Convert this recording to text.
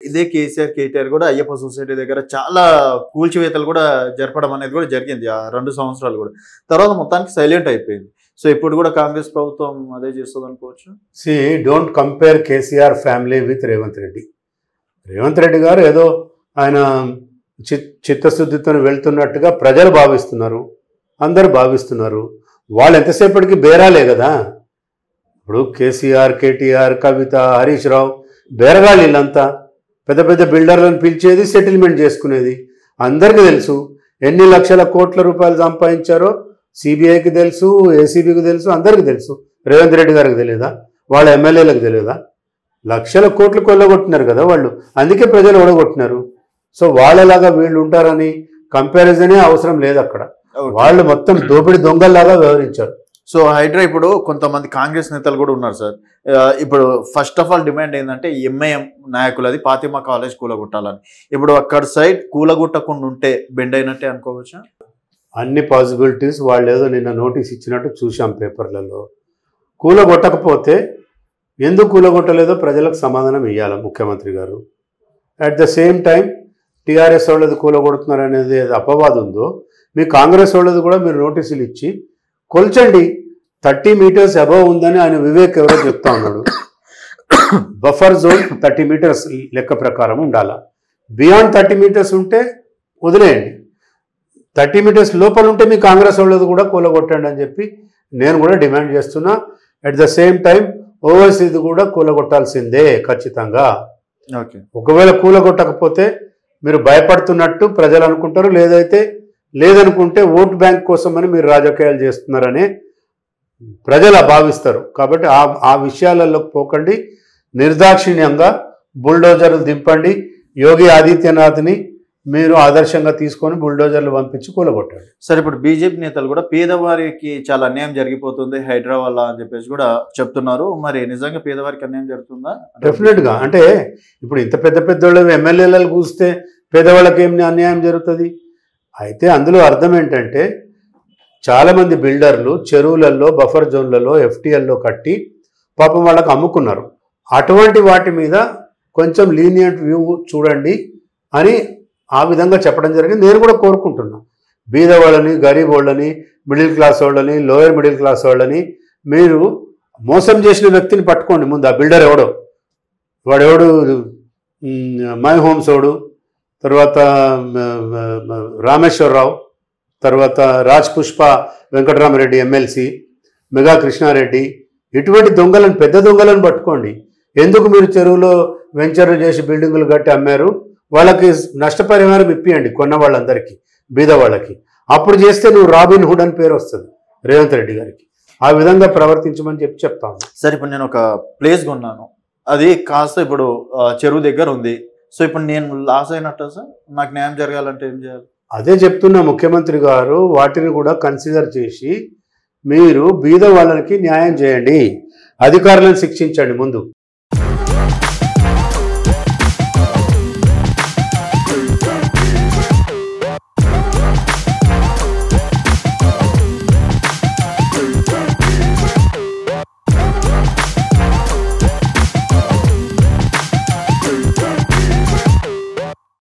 ఇదే కేసీఆర్ కేటీఆర్ కూడా అయ్యప్ప సొసైటీ దగ్గర చాలా కూల్చివేతలు కూడా జరపడం అనేది కూడా జరిగింది ఆ 2 సంవత్సరాలు కూడా. తర్వాత మొత్తానికి సైలెంట్ అయిపోయింది. సో ఇప్పుడు కూడా కాంగ్రెస్ ప్రభుత్వం అదే చేస్తుంది అనుకోవచ్చు. C don't compare KCR family with Revanth Reddy. Revanth Reddy గారు ఏదో ఆయన చిత్తశుద్ధితో వెళ్తున్నట్టుగా ప్రజలు భావిస్తున్నారు, అందరూ భావిస్తున్నారు. వాళ్ళు ఎంతసేపటికి బేరాలే కదా. ఇప్పుడు కేసీఆర్, కేటీఆర్, కవిత, హరీష్ రావు బేరగాళ్ళు వీళ్ళంతా. పెద్ద పెద్ద బిల్డర్లను పిలిచేది, సెటిల్మెంట్ చేసుకునేది. అందరికీ తెలుసు ఎన్ని లక్షల కోట్ల రూపాయలు సంపాదించారో. సిబిఐకి తెలుసు, ఏసీబీకి తెలుసు, అందరికీ తెలుసు. రేవంత్ రెడ్డి గారికి తెలియదా? వాళ్ళ ఎమ్మెల్యేలకు తెలియదా? లక్షల కోట్లు కొల్లగొట్టినారు కదా వాళ్ళు. అందుకే ప్రజలు ఓడగొట్టినారు. సో వాళ్ళలాగా వీళ్ళు ఉంటారని కంపారిజనే అవసరం లేదు అక్కడ. వాళ్ళు మొత్తం దోపిడి దొంగల్లాగా వ్యవహరించారు. సో హైడ్రా ఇప్పుడు కొంతమంది కాంగ్రెస్ నేతలు కూడా ఉన్నారు సార్. ఇప్పుడు ఫస్ట్ ఆఫ్ ఆల్ డిమాండ్ ఏంటంటే ఎంఐఎం నాయకులది ఫాతిమా కాలేజ్ కూలగొట్టాలని. ఇప్పుడు అక్కడ సైడ్ కూలగొట్టకుండా ఉంటే బెండ్ అయినట్టే అనుకోవచ్చా? అన్ని పాసిబిలిటీస్ వాళ్ళు ఏదో నిన్న నోటీస్ ఇచ్చినట్టు చూసాం పేపర్లలో. కూలగొట్టకపోతే ఎందుకు కూలగొట్టలేదో ప్రజలకు సమాధానం ఇవ్వాలి ముఖ్యమంత్రి గారు. At the same time TRS వాళ్ళది కూలగొడుతున్నారు అనేది అపవాదం ఉందో, మీ కాంగ్రెస్ వాళ్ళది కూడా మీరు నోటీసులు ఇచ్చి కొల్చండి. 30 మీటర్స్ అబవ్ ఉందని ఆయన వివేక్ ఎవరో చెప్తా ఉన్నాడు. బఫర్ జోన్ 30 మీటర్స్ లెక్క ప్రకారం ఉండాలా. బియాండ్ 30 మీటర్స్ ఉంటే వదిలేయండి. 30 మీటర్స్ లోపల ఉంటే మీ కాంగ్రెస్ వాళ్ళది కూడా కూలగొట్టండి అని చెప్పి నేను కూడా డిమాండ్ చేస్తున్నా. అట్ ద సేమ్ టైం ఓవైసీది కూడా కూలగొట్టాల్సిందే ఖచ్చితంగా. ఓకే, ఒకవేళ కూలగొట్టకపోతే మీరు భయపడుతున్నట్టు ప్రజలు అనుకుంటారు, లేదనుకుంటే ఓట్ బ్యాంక్ కోసమని మీరు రాజకీయాలు చేస్తున్నారని ప్రజలు భావిస్తారు. కాబట్టి ఆ విషయాలలోకి పోకండి. నిర్దాక్షిణ్యంగా బుల్డోజర్లు దింపండి. యోగి ఆదిత్యనాథ్ని మీరు ఆదర్శంగా తీసుకొని బుల్డోజర్లు పంపించి కూలగొట్టండి. సరే, ఇప్పుడు బీజేపీ నేతలు కూడా పేదవారికి చాలా అన్యాయం జరిగిపోతుంది హైదరాబాద్ అని చెప్పేసి కూడా చెప్తున్నారు. మరి నిజంగా పేదవారికి అన్యాయం జరుగుతుందా? డెఫినెట్గా. అంటే ఇప్పుడు ఇంత పెద్ద పెద్దోళ్ళు ఎమ్మెల్యేలు కూస్తే పేదవాళ్ళకి ఏమి అన్యాయం జరుగుతుంది? అయితే అందులో అర్థం ఏంటంటే చాలామంది బిల్డర్లు చెరువులలో, బఫర్ జోన్లలో, ఎఫ్టీఎల్లో కట్టి పాపం వాళ్ళకి అమ్ముకున్నారు. అటువంటి వాటి మీద కొంచెం లీనియంట్ వ్యూ చూడండి అని ఆ విధంగా చెప్పడం జరిగింది. నేను కూడా కోరుకుంటున్నా, బీద వాళ్ళని, గరీబ్ వాళ్ళని, మిడిల్ క్లాస్ వాళ్ళని, లోయర్ మిడిల్ క్లాస్ వాళ్ళని మీరు మోసం చేసిన వ్యక్తిని పట్టుకోండి ముందు. ఆ బిల్డర్ వాడెవడు మై హోమ్స్ వాడు, తర్వాత రామేశ్వరరావు, తర్వాత రాజ్ పుష్ప వెంకటరామరెడ్డి ఎమ్మెల్సీ, మెగా కృష్ణారెడ్డి, ఇటువంటి దొంగలను, పెద్ద దొంగలను పట్టుకోండి. ఎందుకు మీరు చెరువులో వెంచర్లు చేసి బిల్డింగులు కట్టి అమ్మారు? వాళ్ళకి నష్టపరిహారం ఇప్పియండి కొన్న వాళ్ళందరికీ, బీద వాళ్ళకి. అప్పుడు చేస్తే నువ్వు రాబిన్ హుడ్ అని పేరు వస్తుంది రేవంత్ రెడ్డి గారికి. ఆ విధంగా ప్రవర్తించమని చెప్తాను. సరే, ఇప్పుడు నేను ఒక ప్లేస్ కొన్నాను, అది కాస్త ఇప్పుడు చెరువు దగ్గర ఉంది. సో ఇప్పుడు నేను లాస్ అయినట్టు సార్, నాకు న్యాయం జరగాలంటే ఏం చేయాలి? అదే చెప్తున్న ముఖ్యమంత్రి గారు, వాటిని కూడా కన్సిడర్ చేసి మీరు బీద వాళ్ళకి న్యాయం చేయండి, అధికారులను శిక్షించండి ముందు.